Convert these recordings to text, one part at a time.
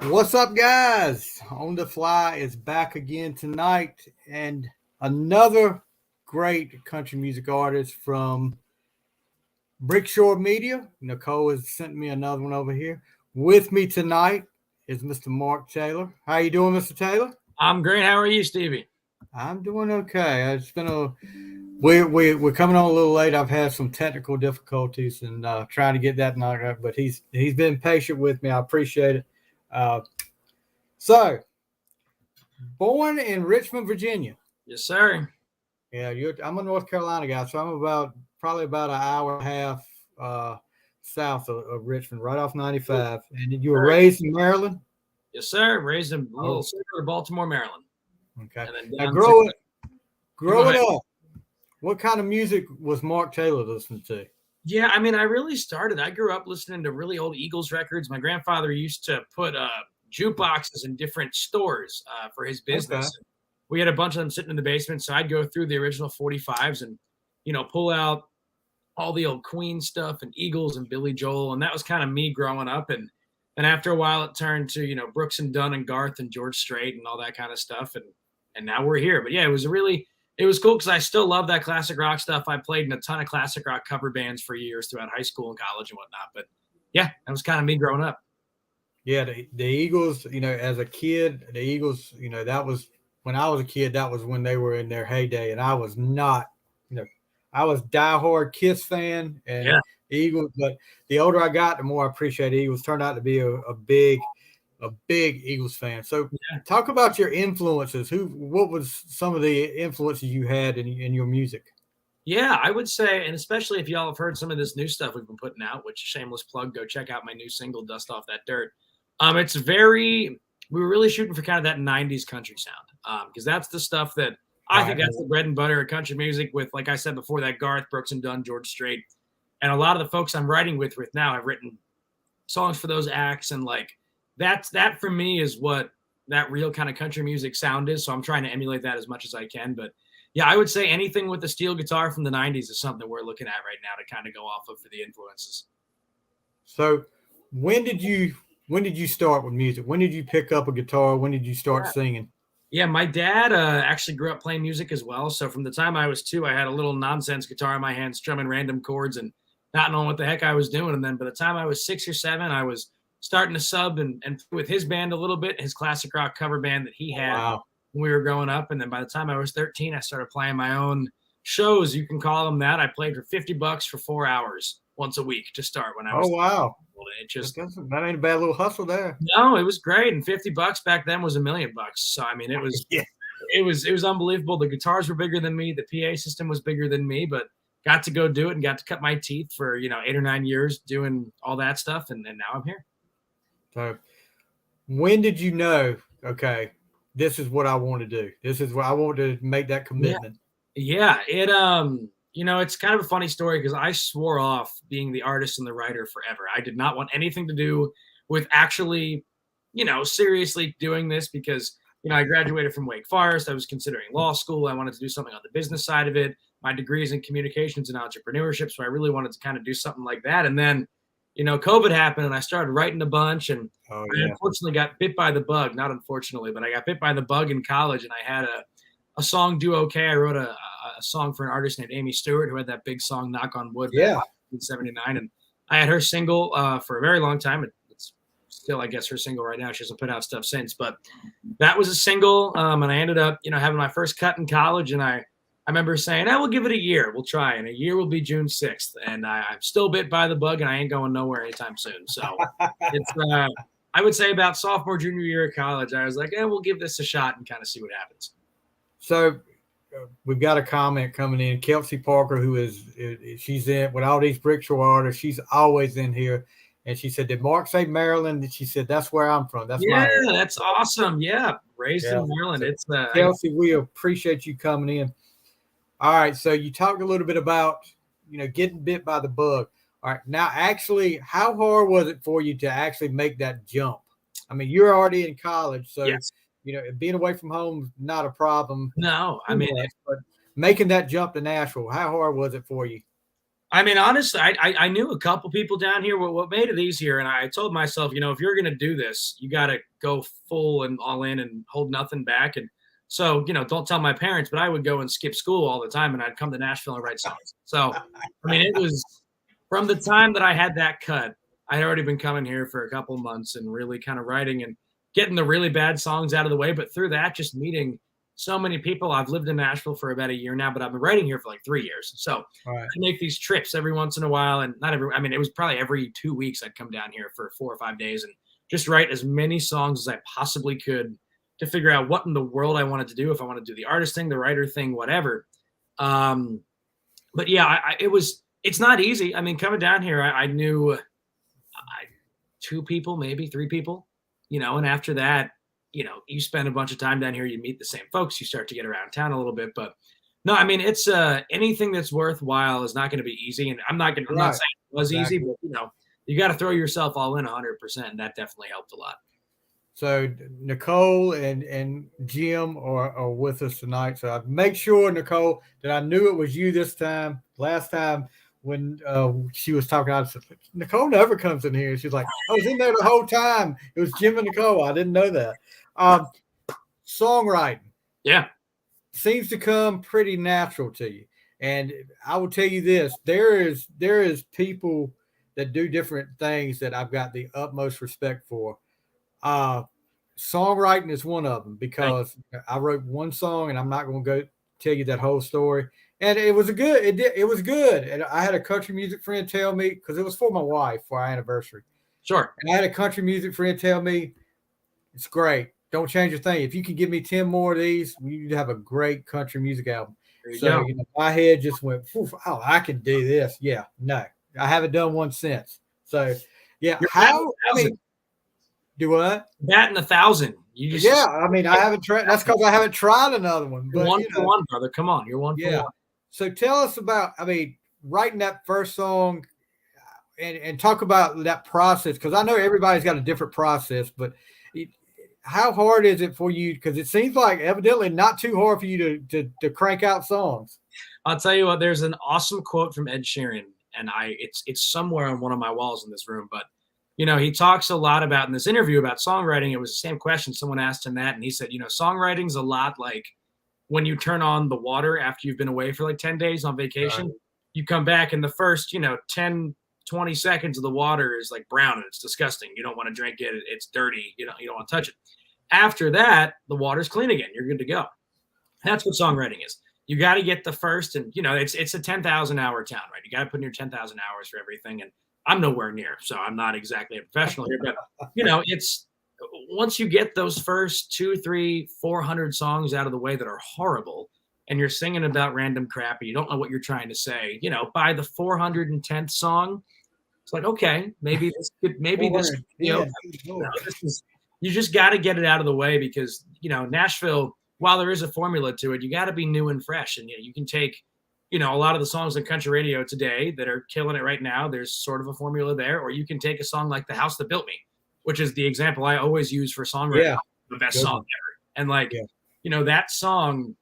What's up, guys? On the Fly is back again tonight, and another great country music artist from Brickshore Media. Nicole has sent me another one over here. With me tonight is Mr. Mark Taylor. How you doing, Mr. Taylor? I'm great. How are you, Stevie? I'm doing okay. It's been a we're coming on a little late. I've had some technical difficulties and trying to get that knocked out, but he's been patient with me. I appreciate it. Uh, so born in Richmond, Virginia. Yes, sir. Yeah, I'm a North Carolina guy, so I'm probably about an hour and a half south of Richmond, right off 95. And you were Sure. raised in Maryland? Yes, sir. Raised in a little city of Baltimore, Maryland. Okay. And then Now, down growing up, what kind of music was Mark Taylor listening to? Yeah, I grew up listening to really old Eagles records. My grandfather used to put jukeboxes in different stores for his business. Okay. We had a bunch of them sitting in the basement, so I'd go through the original 45s and, pull out all the old Queen stuff and Eagles and Billy Joel, and that was kind of me growing up. And after a while, it turned to Brooks and Dunn and Garth and George Strait and all that kind of stuff. And now we're here. But yeah, it was cool because I still love that classic rock stuff. I played in a ton of classic rock cover bands for years throughout high school and college and whatnot. But yeah, that was kind of me growing up. Yeah, the Eagles, as a kid, the Eagles, that was when I was a kid, that was when they were in their heyday. And I was not, I was diehard Kiss fan and Yeah. Eagles, but the older I got, the more I appreciate Eagles. Turned out to be a big Eagles fan. So talk about your influences. What was some of the influences you had in your music? Yeah, I would say, and especially if y'all have heard some of this new stuff we've been putting out, which shameless plug, go check out my new single, Dust Off That Dirt. We were really shooting for kind of that 90s country sound. Because that's the stuff that I think that's the bread and butter of country music with, like I said before, that Garth, Brooks and Dunn, George Strait. And a lot of the folks I'm writing with now have written songs for those acts. And like, that for me is what that real kind of country music sound is. So I'm trying to emulate that as much as I can. But yeah, I would say anything with the steel guitar from the 90s is something we're looking at right now to kind of go off of for the influences. So when did you start with music? When did you pick up a guitar? When did you start singing? Yeah, my dad actually grew up playing music as well. So from the time I was 2, I had a little nonsense guitar in my hand, strumming random chords and not knowing what the heck I was doing. And then by the time I was 6 or 7, I was starting to sub and with his band a little bit, his classic rock cover band that he had when we were growing up. And then by the time I was 13, I started playing my own shows. You can call them that. I played for $50 for 4 hours once a week to start when I was. Oh, wow. It just that ain't a bad little hustle there. No, it was great. And $50 back then was $1 million. So, I mean, it was, it was unbelievable. The guitars were bigger than me. The PA system was bigger than me, but got to go do it and got to cut my teeth for, 8 or 9 years doing all that stuff. And now I'm here. So when did you know, okay, this is what I want to do. This is what I want to make that commitment. Yeah. It's kind of a funny story because I swore off being the artist and the writer forever. I did not want anything to do with actually, seriously doing this because, I graduated from Wake Forest. I was considering law school. I wanted to do something on the business side of it. My degree is in communications and entrepreneurship. So I really wanted to kind of do something like that. And then, COVID happened and I started writing a bunch and I unfortunately got bit by the bug. Not unfortunately, but I got bit by the bug in college and I had a song do okay. I wrote a song for an artist named Amy Stewart who had that big song Knock on Wood in 1979. And I had her single for a very long time. It's still, I guess, her single right now. She hasn't put out stuff since. But that was a single. And I ended up, having my first cut in college. And I remember saying, we'll give it a year. We'll try. And a year will be June 6th. And I'm still bit by the bug and I ain't going nowhere anytime soon. So it's I would say about sophomore, junior year of college, I was like, we'll give this a shot and kind of see what happens. So we've got a comment coming in. Kelsey Parker, she's in with all these Brickshore artists. She's always in here. And she said, did Mark say Maryland? And she said, that's where I'm from. That's awesome. Yeah. Raised in Maryland. It's Kelsey, we appreciate you coming in. All right. So you talked a little bit about, getting bit by the bug. All right. Now, actually, how hard was it for you to actually make that jump? I mean, you're already in college. So, being away from home, not a problem. No, I mean, but making that jump to Nashville, how hard was it for you? I mean, honestly, I knew a couple people down here. What made it easier, and I told myself, if you're going to do this, you got to go full and all in and hold nothing back. And so, don't tell my parents, but I would go and skip school all the time, and I'd come to Nashville and write songs. So, I mean, it was from the time that I had that cut, I had already been coming here for a couple months and really kind of writing and getting the really bad songs out of the way. But through that, just meeting so many people. I've lived in Nashville for about a year now, but I've been writing here for like 3 years. So I make these trips every once in a while, and it was probably every 2 weeks I'd come down here for 4 or 5 days and just write as many songs as I possibly could to figure out what in the world I wanted to do, if I want to do the artist thing, the writer thing, whatever. But yeah, it's not easy. I mean, coming down here, I knew 2 people, maybe 3 people, and after that, you spend a bunch of time down here, you meet the same folks, you start to get around town a little bit. But no, I mean, it's anything that's worthwhile is not going to be easy. And I'm not saying it was easy, but you got to throw yourself all in 100%. And that definitely helped a lot. So Nicole and Jim are with us tonight. So I make sure, Nicole, that I knew it was you this time. Last time when she was talking, I said, Nicole never comes in here. She's like, I was in there the whole time. It was Jim and Nicole. I didn't know that. Songwriting. Yeah. Seems to come pretty natural to you. And I will tell you this, there is people that do different things that I've got the utmost respect for. Songwriting is one of them, because I wrote one song, and I'm not going to go tell you that whole story. And it was it was good. And I had a country music friend tell me, because it was for my wife for our anniversary. Sure. And I had a country music friend tell me, it's great. Don't change a thing. If you can give me 10 more of these, you'd have a great country music album. So my head just went, oh, I can do this. Yeah, no, I haven't done one since. So yeah, do what? That and 1,000. I mean, I haven't tried. That's because I haven't tried another one. But, one for one, brother. Come on, you're one for one. So tell us about, writing that first song, and talk about that process, because I know everybody's got a different process, but how hard is it for you? Because it seems like evidently not too hard for you to crank out songs. I'll tell you what, there's an awesome quote from Ed Sheeran, and it's somewhere on one of my walls in this room, but he talks a lot about, in this interview, about songwriting. It was the same question. Someone asked him that, and he said, songwriting's a lot like when you turn on the water after you've been away for like 10 days on vacation. Right. You come back, and the first, 10, 20 seconds of the water is like brown, and it's disgusting. You don't want to drink it. It's dirty. You don't want to touch it. After that, the water's clean again. You're good to go. That's what songwriting is. You got to get the first, and it's a 10,000 hour town, right? You got to put in your 10,000 hours for everything. And I'm nowhere near, so I'm not exactly a professional here, but it's once you get those first 200, 300, 400 songs out of the way that are horrible, and you're singing about random crap, and you don't know what you're trying to say, by the 410th song, it's like, okay, maybe this could, you just got to get it out of the way, because, Nashville, while there is a formula to it, you got to be new and fresh. And you can take, a lot of the songs on country radio today that are killing it right now, there's sort of a formula there. Or you can take a song like The House That Built Me, which is the example I always use for songwriting, the best song ever. And that song,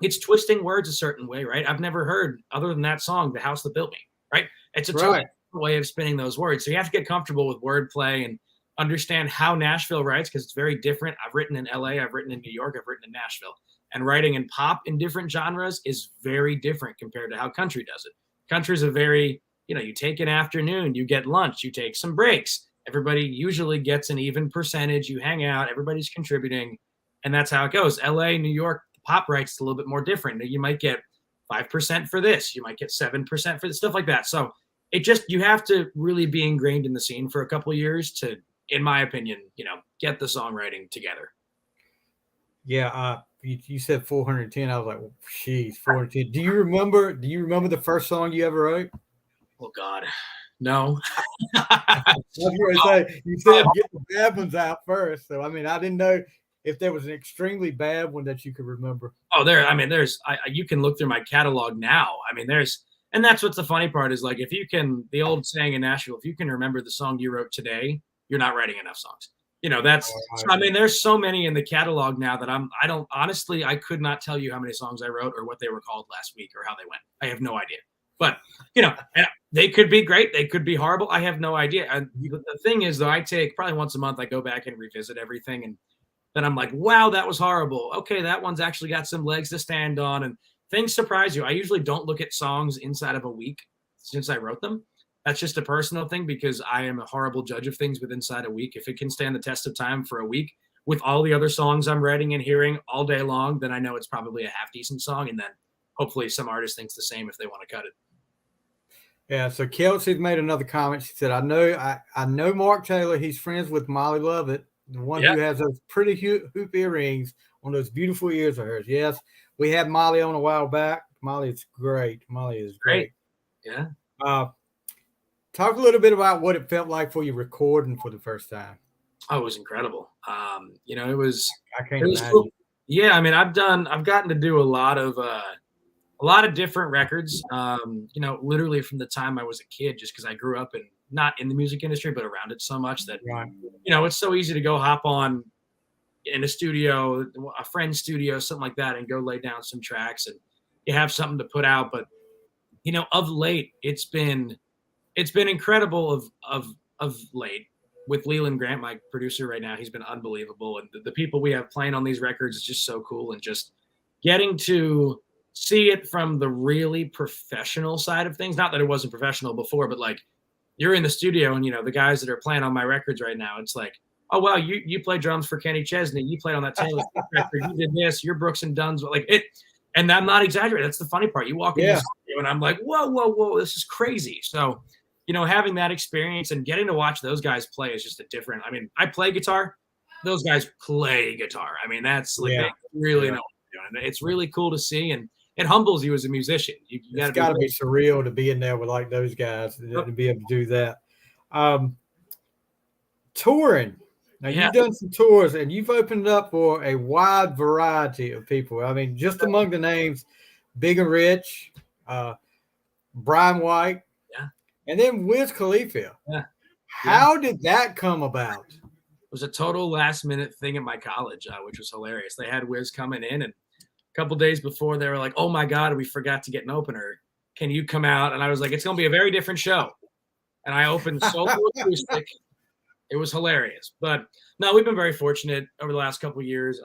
it's twisting words a certain way, right? I've never heard, other than that song, The House That Built Me, right? It's a totally different way of spinning those words. So you have to get comfortable with wordplay and understand how Nashville writes, because it's very different. I've written in LA, I've written in New York, I've written in Nashville. And writing in pop in different genres is very different compared to how country does it. Country's a very, you take an afternoon, you get lunch, you take some breaks. Everybody usually gets an even percentage. You hang out, everybody's contributing, and that's how it goes. LA, New York, pop writes a little bit more different. You might get 5% for this, you might get 7% for this, stuff like that. So you have to really be ingrained in the scene for a couple of years to, in my opinion, get the songwriting together. Yeah. You said 410. I was like, well, geez, 410. Do you remember the first song you ever wrote? Oh God, no. That's what I say. You said get the bad ones out first. So, I didn't know if there was an extremely bad one that you could remember. Oh, you can look through my catalog now. And that's what's the funny part is, like, if you can, the old saying in Nashville, if you can remember the song you wrote today, you're not writing enough songs. There's so many in the catalog now that I could not tell you how many songs I wrote or what they were called last week or how they went. I have no idea. But and they could be great, they could be horrible. I have no idea. And the thing is, though, I take probably once a month, I go back and revisit everything, and then I'm like, wow, that was horrible. Okay, that one's actually got some legs to stand on, and things surprise you. I usually don't look at songs inside of a week since I wrote them. That's just a personal thing because I am a horrible judge of things with inside a week. If it can stand the test of time for a week with all the other songs I'm writing and hearing all day long, then I know it's probably a half decent song. And then hopefully some artist thinks the same if they want to cut it. Yeah. So Kelsey's made another comment. She said, I know Mark Taylor. He's friends with Molly Lovett, the one who has those pretty hoop earrings on those beautiful ears of hers. Yes. We had Molly on a while back. Molly is great. Molly is great. Yeah. Talk a little bit about what it felt like for you recording for the first time. Oh, it was incredible. It was. I can't imagine. Cool. Yeah, I mean, I've gotten to do a lot of different records. Literally from the time I was a kid, just because I grew up not in the music industry, but around it so much that it's so easy to go hop on in a studio, a friend's studio, something like that, and go lay down some tracks, and you have something to put out. But of late, it's been incredible. Of late, with Leland Grant, my producer right now, he's been unbelievable, and the people we have playing on these records is just so cool, and just getting to see it from the really professional side of things. Not that it wasn't professional before, but like you're in the studio, and the guys that are playing on my records right now, it's like, oh wow, you play drums for Kenny Chesney, you played on that Taylor record, you did this, you're Brooks and Dunn's, like it. And I'm not exaggerating. That's the funny part. You walk in the studio and I'm like, whoa, this is crazy. So, having that experience and getting to watch those guys play is just a different. I mean, I play guitar. Those guys play guitar. I mean, that's like they really know what they're doing. It's really cool to see, and it humbles you as a musician. It's got to be surreal to be in there with like those guys to be able to do that. Touring. Now, you've done some tours, and you've opened up for a wide variety of people. I mean, just among the names, Big and Rich, Brian White, and then Wiz Khalifa. Yeah. How did that come about? It was a total last-minute thing at my college, which was hilarious. They had Wiz coming in, and a couple days before, they were like, oh, my God, we forgot to get an opener. Can you come out? And I was like, it's going to be a very different show. And I opened solo acoustic. It was hilarious. But no, we've been very fortunate over the last couple of years.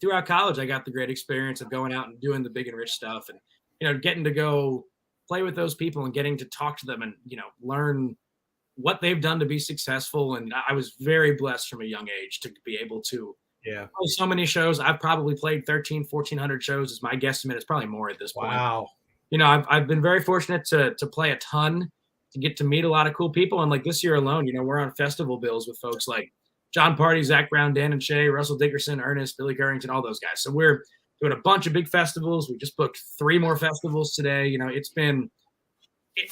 Throughout college, I got the great experience of going out and doing the Big and Rich stuff, and getting to go play with those people and getting to talk to them and learn what they've done to be successful. And I was very blessed from a young age to be able to play so many shows. I've probably played 1,400 shows is my guesstimate. It's probably more at this point. Wow. I've been very fortunate to play a ton, to get to meet a lot of cool people. And like this year alone, we're on festival bills with folks like John Party, Zach Brown, Dan and Shay, Russell Dickerson, Ernest, Billy Currington, all those guys. So we're doing a bunch of big festivals. We just booked 3 more festivals today.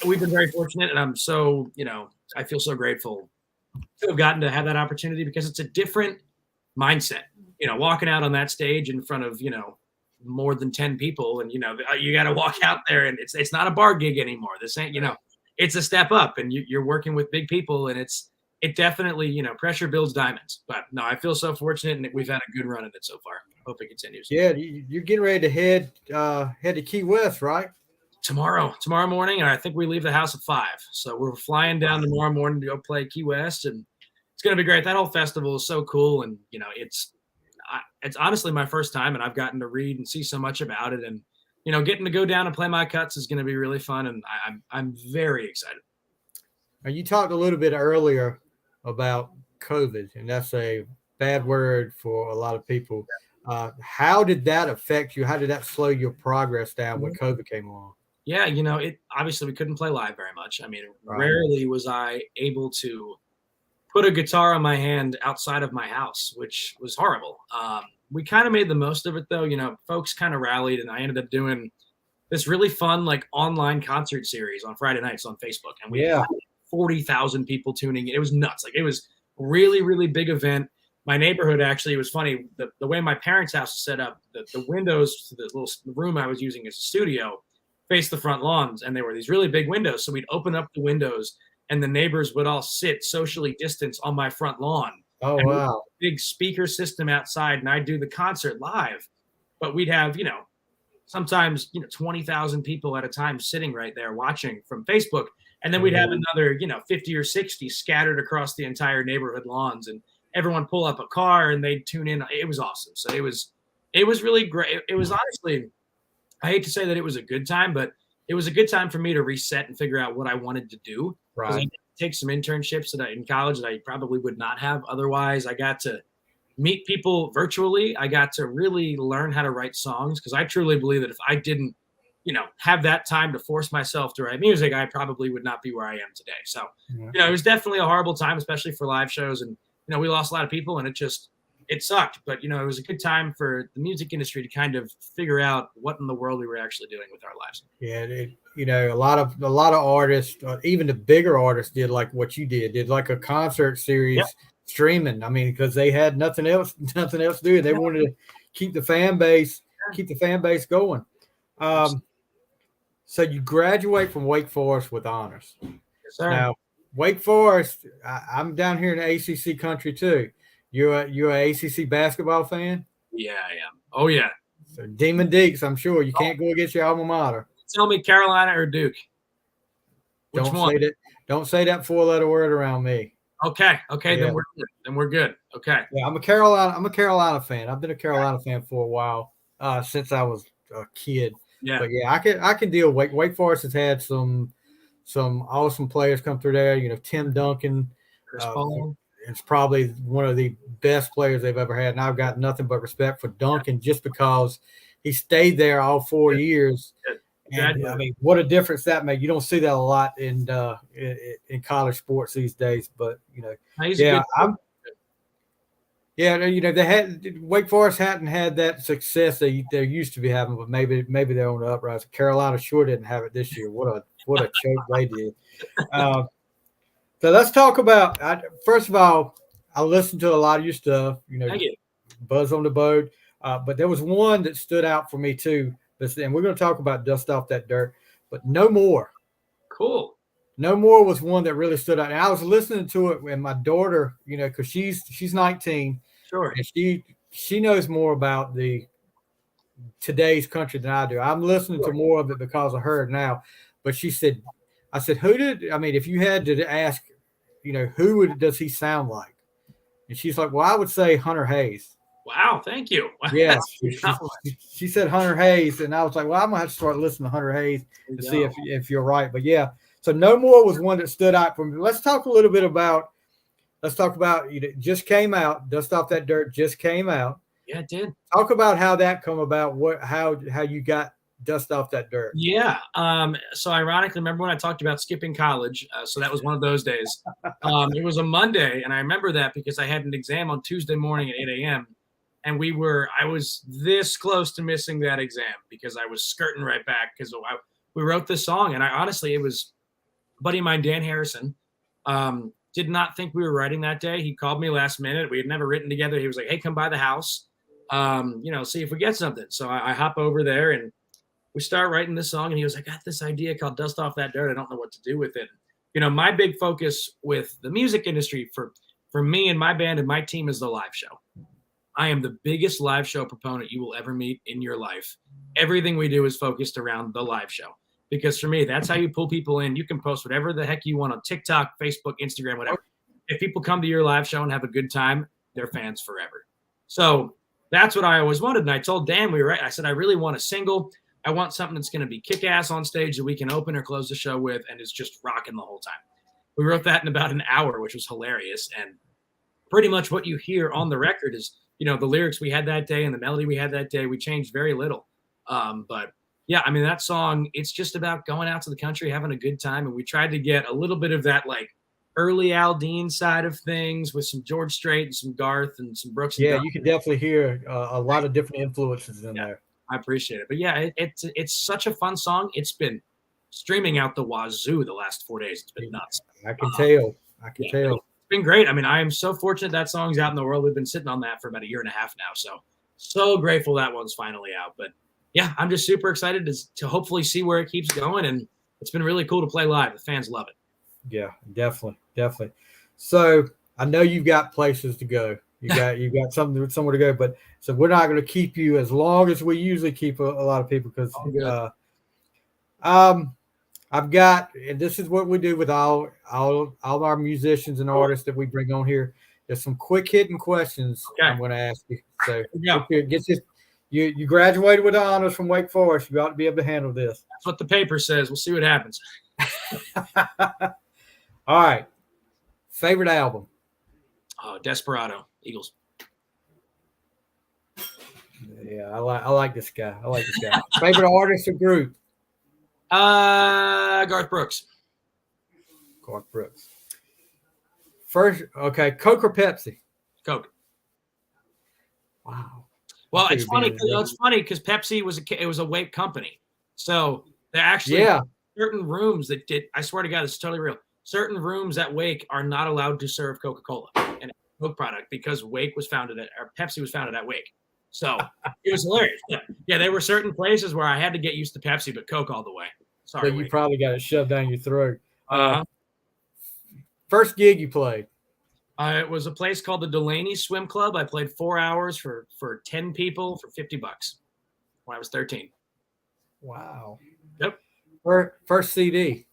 We've been very fortunate, and I'm so, I feel so grateful to have gotten to have that opportunity, because it's a different mindset, walking out on that stage in front of, more than 10 people. And, you got to walk out there, and it's not a bar gig anymore. This ain't, it's a step up, and you're working with big people, and it definitely, pressure builds diamonds. But no, I feel so fortunate, and we've had a good run at it so far. Hope it continues. Yeah, you're getting ready to head to Key West, right? Tomorrow morning, and I think we leave the house at 5. So we're flying down tomorrow morning to go play Key West, and it's going to be great. That whole festival is so cool, and it's honestly my first time, and I've gotten to read and see so much about it, and getting to go down and play my cuts is going to be really fun, and I'm very excited. Now, you talked a little bit earlier about COVID, and that's a bad word for a lot of people. How did that affect you? How did that slow your progress down when COVID came along? Yeah, obviously we couldn't play live very much. I mean, rarely was I able to put a guitar on my hand outside of my house, which was horrible. We kind of made the most of it, though. Folks kind of rallied, and I ended up doing this really fun, like, online concert series on Friday nights on Facebook. And we had 40,000 people tuning in. It was nuts. Like, it was really, really big event. My neighborhood, actually, it was funny. The way my parents' house is set up, the windows to the little room I was using as a studio faced the front lawns, and there were these really big windows. So we'd open up the windows, and the neighbors would all sit socially distanced on my front lawn. Oh, and wow. Big speaker system outside, and I'd do the concert live. But we'd have, sometimes 20,000 people at a time sitting right there watching from Facebook, and then we'd have another 50 or 60 scattered across the entire neighborhood lawns, and everyone pull up a car and they'd tune in. It was awesome. So it was really great. It was honestly, I hate to say that it was a good time, but it was a good time for me to reset and figure out what I wanted to do. Because I Right. did take some internships in college that I probably would not have otherwise. I got to meet people virtually. I got to really learn how to write songs, because I truly believe that if I didn't, have that time to force myself to write music, I probably would not be where I am today. So, Yeah. it was definitely a horrible time, especially for live shows. And, we lost a lot of people, and it sucked. But, it was a good time for the music industry to kind of figure out what in the world we were actually doing with our lives. Yeah, a lot of artists, even the bigger artists, did like what you did like a concert series Yep. streaming. I mean, because they had nothing else to do. They wanted to keep the fan base going. So you graduate from Wake Forest with honors. Yes, sir. Now, Wake Forest, I'm down here in the ACC country too. You're a ACC basketball fan? Yeah, I am. Oh, yeah. So Demon Deeks, I'm sure you can't go against your alma mater. Tell me Carolina or Duke. Which Don't one? say that. Don't say that four-letter word around me. Okay. Yeah. Then we're good. Okay. Yeah, I'm a Carolina fan. I've been a Carolina fan for a while, since I was a kid. Yeah. But yeah, I can deal. Wake Forest has had some awesome players come through there. Tim Duncan. Chris Paul. It's probably one of the best players they've ever had, and I've got nothing but respect for Duncan just because he stayed there all 4 years. And, I mean, what a difference that made. You don't see that a lot in college sports these days, but they had Wake Forest hadn't had that success they used to be having, but maybe they're on the uprise. Carolina sure didn't have it this year. What a choke they did. So let's talk about. First of all, I listened to a lot of your stuff. Buzz on the Boat, but there was one that stood out for me too. And we're going to talk about Dust Off That Dirt, but No More. Cool. No More was one that really stood out. And I was listening to it, and my daughter, because she's 19, sure, and she knows more about today's country than I do. I'm listening to more of it because of her now. But I said, if you had to ask, does he sound like? And she's like, well, I would say Hunter Hayes. Wow, thank you. Yes, she said Hunter Hayes, and I was like, well, I'm gonna have to start listening to Hunter Hayes to see if you're right. But yeah, so No More was one that stood out for me. Let's talk about it just came out. Dust Off That Dirt just came out. Yeah, it did. Talk about how that come about. How you got Dust Off That Dirt. Yeah. So ironically, remember when I talked about skipping college? So that was one of those days. It was a Monday, and I remember that because I had an exam on Tuesday morning at 8 a.m. And I was this close to missing that exam because I was skirting right back because we wrote this song. And it was a buddy of mine, Dan Harrison, did not think we were writing that day. He called me last minute. We had never written together. He was like, hey, come by the house, see if we get something. So I hop over there and we start writing this song. And he was like, I got this idea called Dust Off That Dirt. I don't know what to do with it. My big focus with the music industry for me and my band and my team is the live show. I am the biggest live show proponent you will ever meet in your life. Everything we do is focused around the live show. Because for me, that's how you pull people in. You can post whatever the heck you want on TikTok, Facebook, Instagram, whatever. If people come to your live show and have a good time, they're fans forever. So that's what I always wanted. And I told Dan, I said, I really want a single. I want something that's going to be kick-ass on stage that we can open or close the show with, and it's just rocking the whole time. We wrote that in about an hour, which was hilarious. And pretty much what you hear on the record is, the lyrics we had that day and the melody we had that day, we changed very little. But yeah, that song, it's just about going out to the country, having a good time. And we tried to get a little bit of that like early Al Dean side of things with some George Strait and some Garth and some Brooks. Yeah, you can definitely hear a lot of different influences in there. I appreciate it. But yeah, it's such a fun song. It's been streaming out the wazoo the last 4 days. It's been nuts. I can tell. It's been great. I am so fortunate that song's out in the world. We've been sitting on that for about a year and a half now. So grateful that one's finally out. But yeah, I'm just super excited to hopefully see where it keeps going. And it's been really cool to play live. The fans love it. Yeah, definitely. So I know you've got places to go. You got something somewhere to go. But so we're not going to keep you as long as we usually keep a lot of people because I've got, and this is what we do with all our musicians and artists that we bring on here. There's some quick hitting questions I'm going to ask you. So get this. You graduated with honors from Wake Forest. You ought to be able to handle this. That's what the paper says. We'll see what happens. All right. Favorite album? Oh, Desperado, Eagles. Yeah, I like this guy. Favorite artist or group? Garth Brooks. Garth Brooks. First, okay, Coke or Pepsi? Coke. Wow. Well, it's funny because Pepsi was a Wake company, so there actually certain rooms that did. I swear to God, this is totally real. Certain rooms at Wake are not allowed to serve Coca-Cola and Coke product because Wake was founded or Pepsi was founded at Wake. So it was hilarious. Yeah, there were certain places where I had to get used to Pepsi, but Coke all the way. Sorry, so you probably got it shoved down your throat. Uh-huh. First gig you played? It was a place called the Delaney Swim Club. I played 4 hours for 10 people for $50 when I was 13. Wow. Yep. First CD?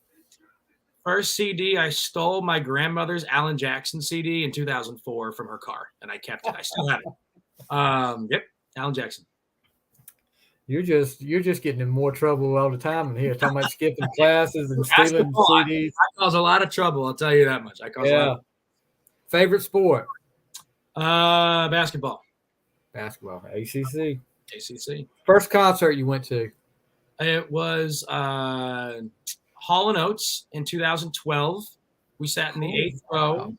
First CD, I stole my grandmother's Alan Jackson CD in 2004 from her car, and I kept it. I still have it. Yep, Alan Jackson. You're just getting in more trouble all the time in here, talking about skipping classes and stealing CDs. I cause a lot of trouble, I'll tell you that much. Favorite sport? Basketball. ACC. First concert you went to? It was Hall & Oates in 2012. We sat in the 8th row,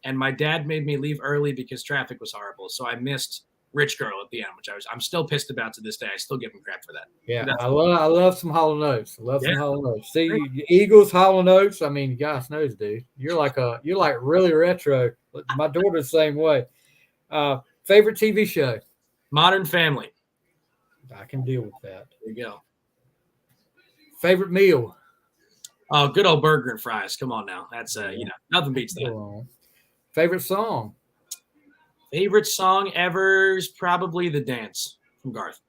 and my dad made me leave early because traffic was horrible. So I missed Rich Girl at the end, which I'm still pissed about to this day. I still give him crap for that. Yeah, I love some Hall & Oates. Some Hall & Oates. See, Eagles, Hall & Oates. I mean, gosh knows, dude. You're like really retro. My daughter's the same way. Favorite TV show? Modern Family. I can deal with that. There you go. Favorite meal? Oh, good old burger and fries. Come on now. That's nothing beats that. Favorite song? Favorite song ever is probably The Dance from Garth.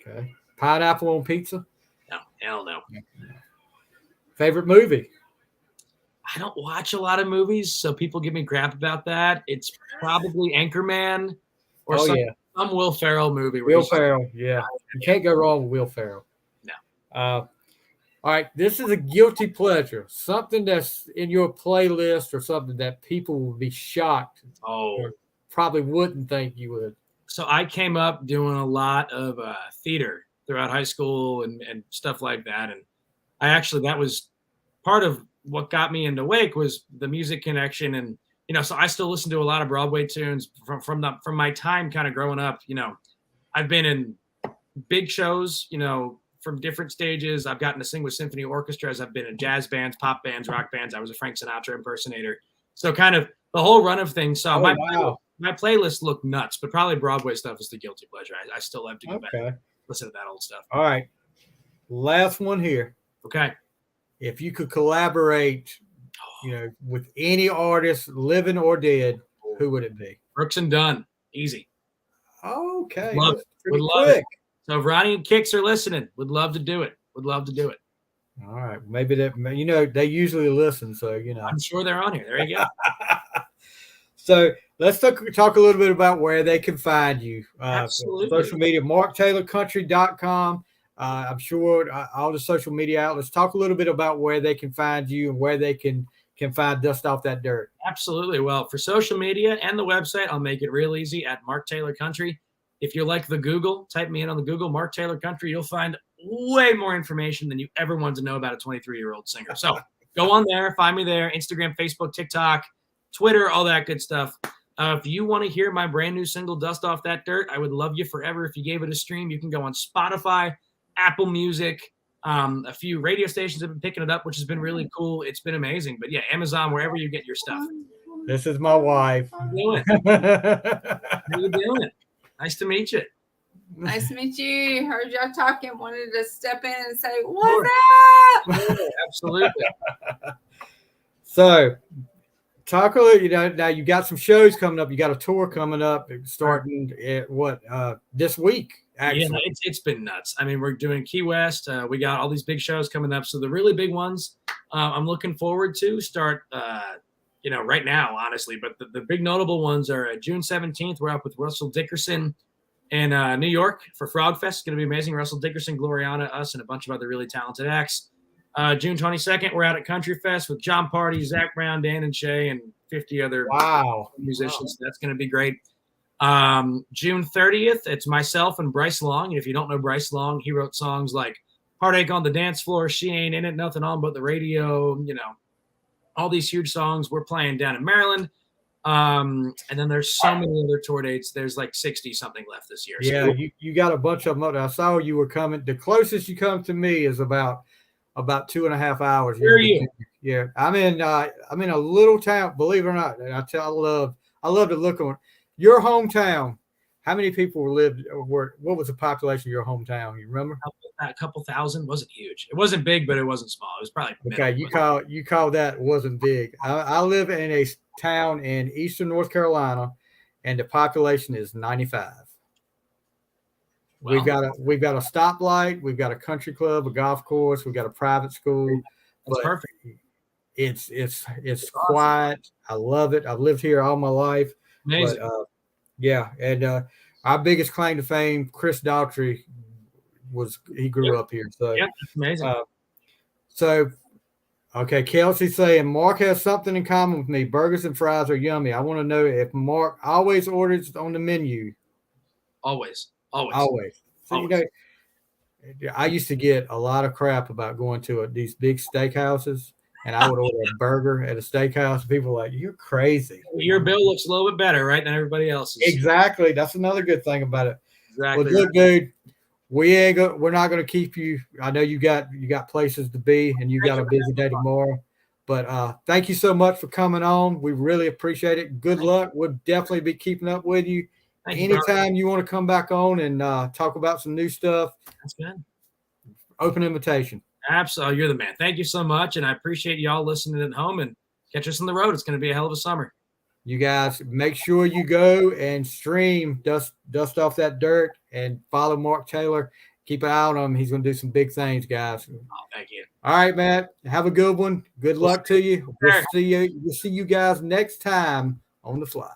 Okay. Pineapple on pizza? No, hell no. Favorite movie? I don't watch a lot of movies, so people give me crap about that. It's probably Anchorman or some Will Ferrell movie. Will Ferrell, yeah. You can't go wrong with Will Ferrell. No. All right, this is a guilty pleasure. Something that's in your playlist or something that people will be shocked. Probably wouldn't think you would. So I came up doing a lot of theater throughout high school and stuff like that. And that was part of what got me into Wake was the music connection. And, so I still listen to a lot of Broadway tunes from my time kind of growing up. I've been in big shows, from different stages. I've gotten to sing with symphony orchestras. I've been in jazz bands, pop bands, rock bands. I was a Frank Sinatra impersonator. So kind of the whole run of things. So my playlist looked nuts, but probably Broadway stuff is the guilty pleasure. I still have to go back and listen to that old stuff. All right. Last one here. Okay. If you could collaborate, with any artist, living or dead, who would it be? Brooks and Dunn. Easy. Okay. Would love it. So if Ronnie and Kicks are listening, would love to do it. All right. Maybe they usually listen. So, I'm sure they're on here. There you go. So let's talk a little bit about where they can find you. Absolutely. Social media, marktaylorcountry.com. I'm sure all the social media outlets. Talk a little bit about where they can find you and where they can find Dust Off That Dirt. Absolutely. Well, for social media and the website, I'll make it real easy at Mark Taylor Country. If you like the Google, type me in on the Google, Mark Taylor Country. You'll find way more information than you ever want to know about a 23-year-old singer. So go on there, find me there, Instagram, Facebook, TikTok, Twitter, all that good stuff. If you want to hear my brand new single, Dust Off That Dirt, I would love you forever if you gave it a stream. You can go on Spotify, Apple Music. A few radio stations have been picking it up, which has been really cool. It's been amazing. But yeah, Amazon, wherever you get your stuff. This is my wife. How you doing? How you doing? Nice to meet you. Nice to meet you. Heard y'all talking. Wanted to step in and say, what's up? Yeah, absolutely. So talk a little. Now you got some shows coming up. You got a tour coming up, starting at this week. Actually. Yeah, it's been nuts. I mean, we're doing Key West. We got all these big shows coming up. So the really big ones, I'm looking forward to start. Right now, honestly. But the big notable ones are June 17th. We're up with Russell Dickerson in New York for Frog Fest. It's going to be amazing. Russell Dickerson, Gloriana, us, and a bunch of other really talented acts. June 22nd, we're out at Country Fest with John Party, Zach Brown, Dan and Shay, and 50 other musicians. Wow. That's going to be great. June 30th, it's myself and Bryce Long. And if you don't know Bryce Long, he wrote songs like Heartache on the Dance Floor, She Ain't In It, Nothing On But the Radio, all these huge songs. We're playing down in Maryland. And then there's so many other tour dates. There's like 60 something left this year. Yeah, so you got a bunch of them. I saw you were coming. The closest you come to me is about 2.5 hours. Where are you? Yeah, I'm in a little town. Believe it or not, I love to look on your hometown. How many people lived? What was the population of your hometown? You remember? A couple thousand. Wasn't huge. It wasn't big, but it wasn't small. It was probably okay. You call that wasn't big. I live in a town in eastern North Carolina, and the population is 95. Well, we've got a stoplight, we've got a country club, a golf course, we've got a private school. That's perfect. It's awesome. Quiet. I love it. I've lived here all my life. Amazing. But, yeah, and our biggest claim to fame, Chris Daughtry, he grew up here. So yeah, that's amazing. Okay, Kelsey's saying Mark has something in common with me. Burgers and fries are yummy. I want to know if Mark always orders on the menu. Always. So, I used to get a lot of crap about going to these big steakhouses, and I would order a burger at a steakhouse. People were like, "You're crazy." Your bill looks a little bit better, right, than everybody else's. Exactly. That's another good thing about it. Exactly. Well, look, dude, we're not going to keep you. I know you got places to be, and you got a busy day tomorrow. But thank you so much for coming on. We really appreciate it. Good luck. We'll definitely be keeping up with you. Anytime you want to come back on and talk about some new stuff, that's good. Open invitation. Absolutely. You're the man. Thank you so much. And I appreciate y'all listening at home, and catch us on the road. It's going to be a hell of a summer. You guys make sure you go and stream, dust off that dirt, and follow Mark Taylor. Keep an eye on him. He's going to do some big things, guys. Oh, thank you. All right, man. Have a good one. Good luck to you. We'll see you guys next time on The Fly.